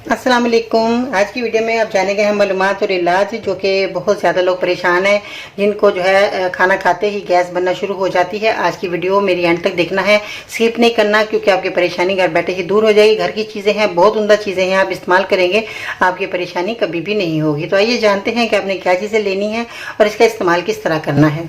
अस्सलाम वालेकुम। आज की वीडियो में आप जानेंगे हम मालूमात और इलाज जो कि बहुत ज़्यादा लोग परेशान हैं, जिनको जो है खाना खाते ही गैस बनना शुरू हो जाती है। आज की वीडियो मेरी एंड तक देखना है, स्किप नहीं करना, क्योंकि आपकी परेशानी घर बैठे ही दूर हो जाएगी। घर की चीज़ें हैं, बहुत उम्दा चीज़ें हैं, आप इस्तेमाल करेंगे आपकी परेशानी कभी भी नहीं होगी। तो आइए जानते हैं कि आपने क्या चीज़ें लेनी है और इसका इस्तेमाल किस तरह करना है।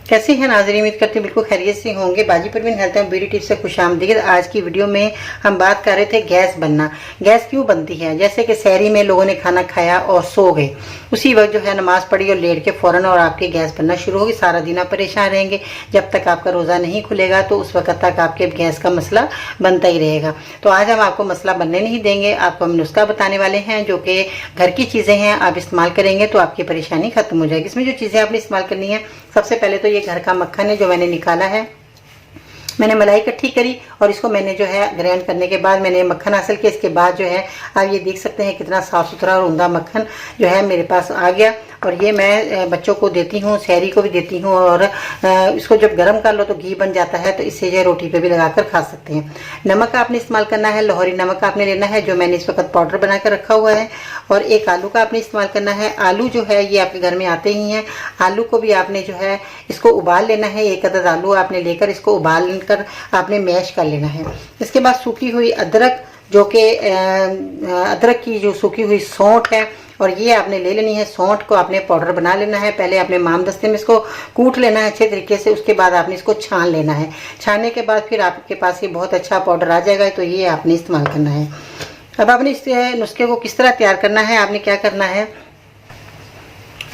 कैसे हैं नाज़रीन, उम्मीद करते हैं बिल्कुल खैरियत से होंगे। बाजी Parveen health and beauty tips से खुशामदीद। आज की वीडियो में हम बात कर रहे थे गैस बनना। गैस क्यों बनती है? जैसे कि सहरी में लोगों ने खाना खाया और सो गए, उसी वक्त जो है नमाज पढ़ी और लेट के फ़ौरन और आपकी गैस बनना शुरू होगी। सारा दिन आप परेशान रहेंगे। जब तक आपका रोज़ा नहीं खुलेगा तो उस वक्त तक आपके गैस का मसला बनता ही रहेगा। तो आज हम आपको मसला बनने नहीं देंगे, आपको हम नुस्खा बताने वाले हैं जो कि घर की चीज़ें हैं, आप इस्तेमाल करेंगे तो आपकी परेशानी खत्म हो जाएगी। इसमें जो चीज़ें आपने इस्तेमाल करनी है, सबसे पहले तो ये घर का मक्खन है जो मैंने निकाला है। मैंने मलाई इकट्ठी करी और इसको मैंने जो है ग्राइंड करने के बाद मैंने मक्खन हासिल किया। इसके बाद जो है आप ये देख सकते हैं कितना साफ़ सुथरा और उम्दा मक्खन जो है मेरे पास आ गया। और ये मैं बच्चों को देती हूँ, सहरी को भी देती हूँ। और इसको जब गर्म कर लो तो घी बन जाता है, तो इससे जो है रोटी पे भी लगाकर खा सकते हैं। नमक आपने इस्तेमाल करना है, लाहौरी नमक आपने लेना है जो मैंने इस वक्त पाउडर बना कर रखा हुआ है। और एक आलू का आपने इस्तेमाल करना है। आलू जो है ये आपके घर में आते ही हैं। आलू को भी आपने जो है इसको उबाल लेना है। एक अदद आलू आपने लेकर इसको उबाल कर आपने मैश कर लेना है। इसके बाद सूखी हुई अदरक, जो कि अदरक की जो सूखी हुई सौंठ है, और ये आपने ले लेनी है। सौंठ को आपने पाउडर बना लेना है। पहले आपने मामदस्ते में इसको कूट लेना है अच्छे तरीके से। उसके बाद आपने इसको छान लेना है। छानने के बाद फिर आपके पास ये बहुत अच्छा पाउडर आ जाएगा। तो ये आपने इस्तेमाल करना है। अब आपने इस नुस्खे को किस तरह तैयार करना है, आपने क्या करना है,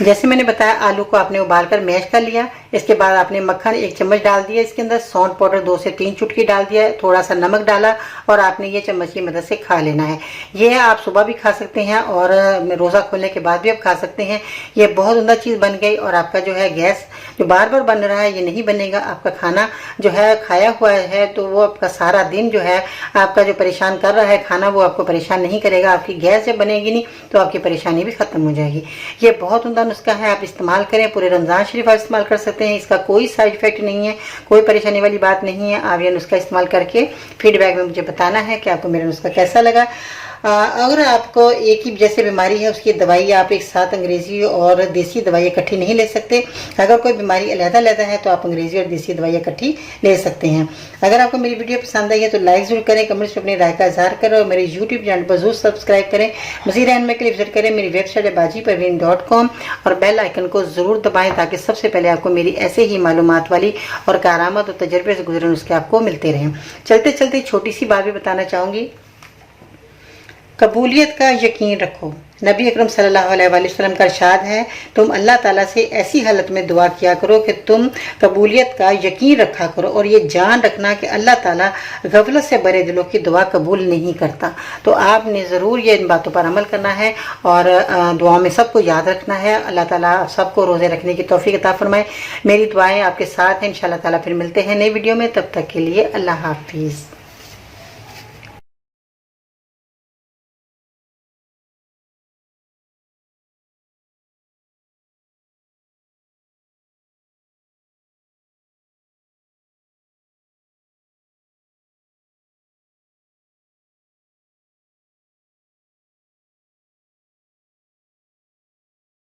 जैसे मैंने बताया, आलू को आपने उबाल कर मैश कर लिया। इसके बाद आपने मक्खन 1 चम्मच डाल दिया, इसके अंदर सौंठ पाउडर 2 से 3 चुटकी डाल दिया, थोड़ा सा नमक डाला और आपने ये चम्मच की मदद से खा लेना है। ये आप सुबह भी खा सकते हैं और रोज़ा खोलने के बाद भी आप खा सकते हैं। ये बहुत उम्दा चीज़ बन गई और आपका जो है गैस जो बार बार बन रहा है ये नहीं बनेगा। आपका खाना जो है खाया हुआ है तो वो आपका सारा दिन जो है आपका जो परेशान कर रहा है खाना, वो आपको परेशान नहीं करेगा। आपकी गैस जब बनेगी नहीं तो आपकी परेशानी भी ख़त्म हो जाएगी। ये बहुत उम्दा नुस्खा है, आप इस्तेमाल करें। पूरे रमज़ान शरीफ आप इस्तेमाल कर सकते हैं। इसका कोई साइड इफेक्ट नहीं है, कोई परेशानी वाली बात नहीं है। आप ये नुस्खा इस्तेमाल करके फीडबैक में मुझे बताना है कि आपको मेरा नुस्खा कैसा लगा। अगर आपको एक ही जैसे बीमारी है उसकी दवाई आप एक साथ अंग्रेज़ी और देसी दवाई इकट्ठी नहीं ले सकते। अगर कोई बीमारी अलग-अलग है तो आप अंग्रेज़ी और देसी दवाई इकट्ठी ले सकते हैं। अगर आपको मेरी वीडियो पसंद आई है तो लाइक ज़रूर करें, कमेंट्स में अपनी राय का इज़हार करें और मेरे यूट्यूब चैनल पर ज़रूर सब्सक्राइब करें। मज़ीद जानने के लिए विजिट करें मेरी वेबसाइट है bajiparveen.com और बेल आइकन को ज़रूर दबाएं ताकि सबसे पहले आपको मेरी ऐसे ही मालूमात वाली और कारआमद और तजर्बे से गुजरे नुस्खे आपको मिलते रहें। चलते चलते छोटी सी बात भी बताना चाहूँगी। कबूलियत का यकीन रखो। नबी अकरम सल्लल्लाहु अलैहि वसल्लम का इरशाद है, तुम अल्लाह ताला से ऐसी हालत में दुआ किया करो कि तुम कबूलियत का यकीन रखा करो और ये जान रखना कि अल्लाह ताला गफलत से भरे दिलों की दुआ कबूल नहीं करता। तो आपने ज़रूर ये इन बातों पर अमल करना है और दुआ में सबको याद रखना है। अल्लाह ताला सबको रोज़े रखने की तौफीक अता फरमाए। मेरी दुआएँ आपके साथ हैं। इंशाअल्लाह ताला फिर मिलते हैं नई वीडियो में, तब तक के लिए अल्लाह हाफिज़।